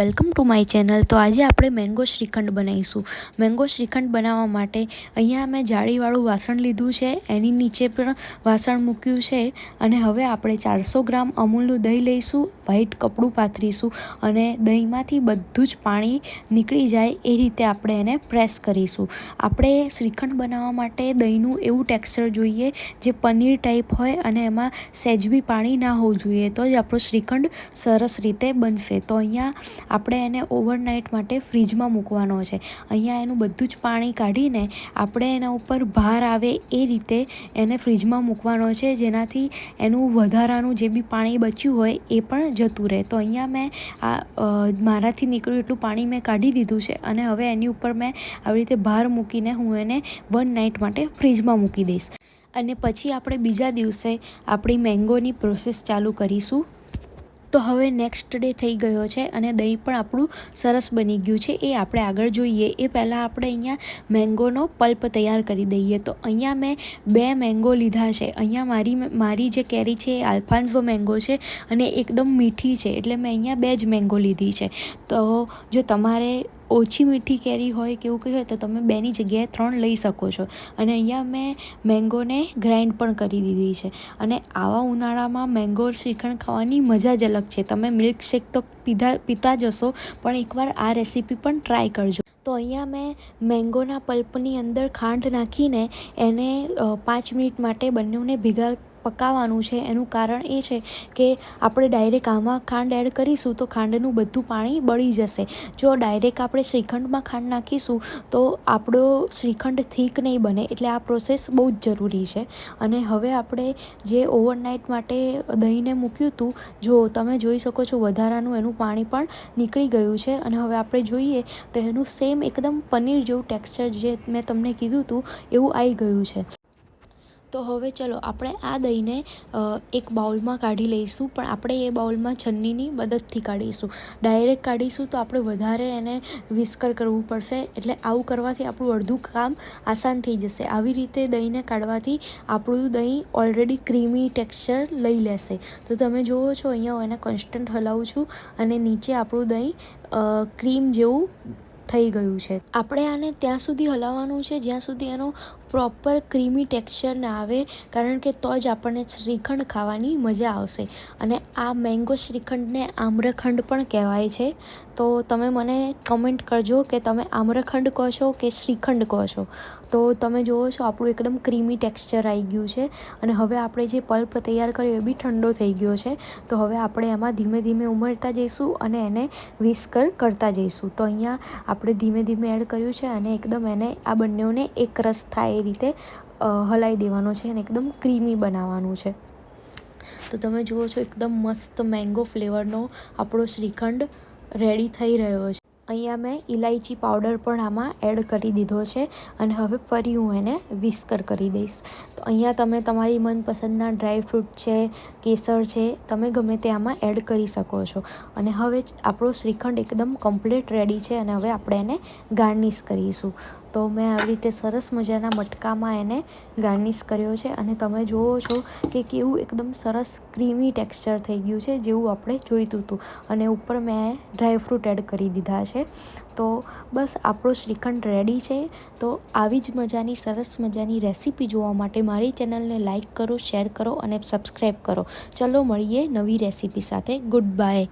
Welcome to my channel. તો આજે આપણે મેંગો શ્રીખંડ બનાવીશું। મેંગો શ્રીખંડ બનાવવા માટે અહીંયા મેં જાળીવાળું વાસણ લીધું છે, એની નીચે પણ વાસણ મૂક્યું છે અને હવે આપણે 400 ગ્રામ અમૂલનું દહીં લઈશું, વ્હાઈટ કપડું પાથરીશું અને દહીંમાંથી બધું જ પાણી નીકળી જાય એ રીતે આપણે એને પ્રેસ કરીશું। આપણે શ્રીખંડ બનાવવા માટે દહીંનું એવું ટેક્સચર જોઈએ જે પનીર ટાઈપ હોય અને એમાં સહેજ બી પાણી ના હોવું જોઈએ, તો જ આપણો શ્રીખંડ સરસ રીતે બનશે। તો અહીંયા આપણે એને ઓવરનાઇટ માટે ફ્રીજમાં મૂકવાનો છે। અહીંયા એનું બધું જ પાણી કાઢીને આપણે એના ઉપર ભાર આવે એ રીતે એને ફ્રીજમાં મૂકવાનો છે, જેનાથી એનું વધારાનું જે બી પાણી બચ્યું હોય એ પણ જતું રહે। તો અહીંયા મેં મારાથી નીકળ્યું એટલું પાણી મેં કાઢી દીધું છે અને હવે એની ઉપર મેં આવી રીતે ભાર મૂકીને હું એને 1 નાઇટ માટે ફ્રીજમાં મૂકી દઈશ અને પછી આપણે બીજા દિવસે આપણી મેંગોની પ્રોસેસ ચાલુ કરીશું। તો હવે નેક્સ્ટ ડે થઈ ગયો છે અને દહીં પણ આપણું સરસ બની ગયું છે, એ આપણે આગળ જોઈએ। એ પહેલાં આપણે અહીંયા મેંગોનો પલ્પ તૈયાર કરી દઈએ। તો અહીંયા મેં 2 મેંગો લીધા છે। અહીંયા મારી જે કેરી છે એ આલ્ફાન્સો મેંગો છે અને એકદમ મીઠી છે, એટલે મેં અહીંયા 2 જ મેંગો લીધી છે। તો જો તમારે ઓછી મીઠી કેરી હોય કે એવું કંઈ હોય તો તમે 2ની જગ્યાએ 3 લઈ શકો છો। અને અહીંયા મેં મેંગોને ગ્રાઇન્ડ પણ કરી દીધી છે અને આવા ઉનાળામાં મેંગો શ્રીખંડ ખાવાની મજા જ અલગ છે। તમે મિલ્કશેક તો પીતા જ હશો, પણ એકવાર આ રેસીપી પણ ટ્રાય કરજો। તો અહીંયા મેં મેંગોના પલ્પની અંદર ખાંડ નાખીને એને 5 મિનિટ માટે બંનેને ભેગા પકાવવાનું છે। એનું કારણ એ છે કે આપણે ડાયરેક્ટ આમાં ખાંડ એડ કરીશું તો ખાંડનું બધું પાણી બળી જશે। જો ડાયરેક્ટ આપણે શ્રીખંડમાં ખાંડ નાખીશું તો આપણો શ્રીખંડ થીક નહીં બને, એટલે આ પ્રોસેસ બહુ જ જરૂરી છે। અને હવે આપણે જે ઓવરનાઇટ માટે દહીંને મૂક્યું હતું, જો તમે જોઈ શકો છો વધારાનું એનું પાણી પણ નીકળી ગયું છે અને હવે આપણે જોઈએ તો એનું સેમ એકદમ પનીર જેવું ટેક્સચર જે મેં તમને કીધું હતું એવું આવી ગયું છે। તો હવે ચલો આપણે આ દહીંને એક બાઉલમાં કાઢી લઈશું, પણ આપણે એ બાઉલમાં છન્નીની મદદથી કાઢીશું। ડાયરેક્ટ કાઢીશું તો આપણે વધારે એને વિસ્કર કરવું પડશે, એટલે આવું કરવાથી આપણું અડધું કામ આસાન થઈ જશે। આવી રીતે દહીંને કાઢવાથી આપણું દહીં ઓલરેડી ક્રીમી ટેક્સચર લઈ લેશે। તો તમે જુઓ છો અહીંયા હું એને કોન્સ્ટન્ટ હલાવું છું અને નીચે આપણું દહીં ક્રીમ જેવું થઈ ગયું છે। આપણે આને ત્યાં સુધી હલાવવાનું છે જ્યાં સુધી એનો પ્રોપર ક્રીમી ટેક્સચર ના આવે, કારણ કે તો જ આપણને શ્રીખંડ ખાવાની મજા આવશે। અને આ મેંગો શ્રીખંડને આમ્રખંડ પણ કહેવાય છે। તો તમે મને કમેન્ટ કરજો કે તમે આમ્રખંડ કહો છો કે શ્રીખંડ કહો છો। તો તમે જુઓ છો આપણું એકદમ ક્રીમી ટેક્સચર આવી ગયું છે અને હવે આપણે જે પલ્પ તૈયાર કર્યો એ બી ઠંડો થઈ ગયો છે। તો હવે આપણે એમાં ધીમે ધીમે ઉમેરતા જઈશું અને એને વિસ્કર કરતા જઈશું। તો અહીંયા આપણે ધીમે ધીમે એડ કર્યું છે અને એકદમ એને આ બંનેઓને એક રસ થાય એ રીતે હલાવી દેવાનો છે અને એકદમ ક્રીમી બનાવવાનું છે। તો તમે જુઓ છો એકદમ મસ્ત મેંગો ફ્લેવરનો આપણો શ્રીખંડ રેડી થઈ રહ્યો છે। અહીંયા મેં ઇલાયચી પાવડર પણ આમાં એડ કરી દીધો છે અને હવે ફરી હું એને વિસ્કર કરી દઈશ। તો અહીંયા તમે તમારી મનપસંદના ડ્રાયફ્રૂટ છે, કેસર છે, તમે ગમે તે આમાં એડ કરી શકો છો। અને હવે આપણો શ્રીખંડ એકદમ કમ્પ્લીટ રેડી છે અને હવે આપણે એને ગાર્નિશ કરીશું। તો મેં આવી રીતે સરસ મજાના મટકામાં એને ગાર્નિશ કર્યો છે અને તમે જુઓ છો કે કેવું એકદમ સરસ ક્રીમી ટેક્સચર થઈ ગયું છે, જેવું આપણે જોઈતું હતું। અને ઉપર મેં ડ્રાયફ્રૂટ એડ કરી દીધા છે। તો બસ આપણો શ્રીખંડ રેડી છે। તો આવી જ મજાની સરસ મજાની રેસીપી જોવા માટે મારી ચેનલને લાઇક કરો, શેર કરો અને સબસ્ક્રાઈબ કરો। ચલો મળીએ નવી રેસીપી સાથે। Good bye.